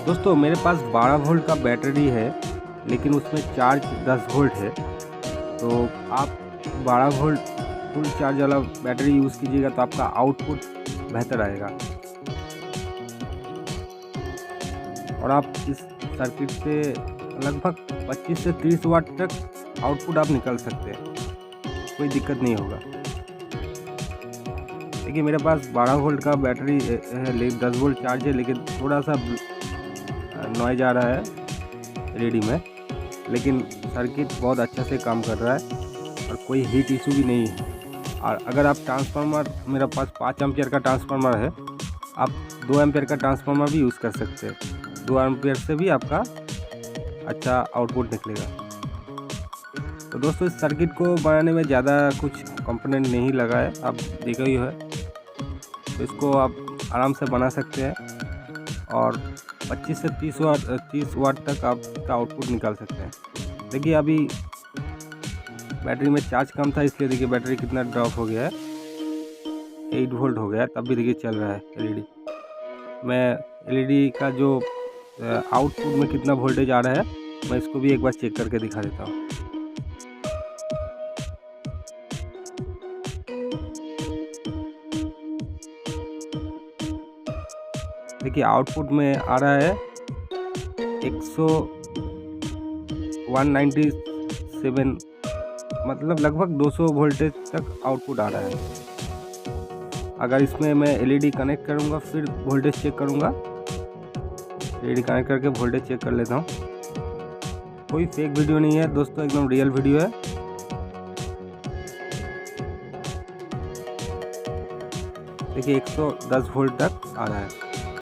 दोस्तों मेरे पास 12 वोल्ट का बैटरी है, लेकिन उसमें चार्ज 10 वोल्ट है। तो आप 12 वोल्ट फुल चार्ज वाला बैटरी यूज़ कीजिएगा तो आपका आउटपुट बेहतर आएगा। और आप इस सर्किट से लगभग 25 से 30 वाट तक आउटपुट आप निकाल सकते हैं, कोई दिक्कत नहीं होगा। देखिए मेरे पास 12 वोल्ट का बैटरी है, 10 वोल्ट चार्ज है, लेकिन थोड़ा सा नॉइज आ रहा है एलईडी में, लेकिन सर्किट बहुत अच्छा से काम कर रहा है और कोई हीट इशू भी नहीं है। और अगर आप ट्रांसफार्मर, मेरा पास 5 एम्पियर का ट्रांसफार्मर है, आप 2 एम्पियर का ट्रांसफार्मर भी यूज़ कर सकते हैं। 2 एम्पियर से भी आपका अच्छा आउटपुट निकलेगा। तो दोस्तों इस सर्किट को बनाने में ज़्यादा कुछ कंपोनेंट नहीं लगा है, आप देखा ही है। तो इसको आप आराम से बना सकते हैं और 25 से 30 वाट तक आप इसका आउटपुट निकाल सकते हैं। देखिए अभी बैटरी में चार्ज कम था, इसलिए देखिए बैटरी कितना ड्रॉप हो गया है, 8 वोल्ट हो गया है, तब भी देखिए चल रहा है एलईडी। मैं एलईडी का जो आउटपुट में कितना वोल्टेज आ रहा है, मैं इसको भी एक बार चेक करके दिखा देता हूँ। देखिए आउटपुट में आ रहा है 197, मतलब लगभग 200 वोल्टेज तक आउटपुट आ रहा है। अगर इसमें मैं एलईडी कनेक्ट करूंगा, फिर वोल्टेज चेक करूंगा। एलईडी कनेक्ट करके वोल्टेज चेक कर लेता हूं। कोई फेक वीडियो नहीं है दोस्तों, एकदम रियल वीडियो है। देखिए 110 वोल्ट तक आ रहा है।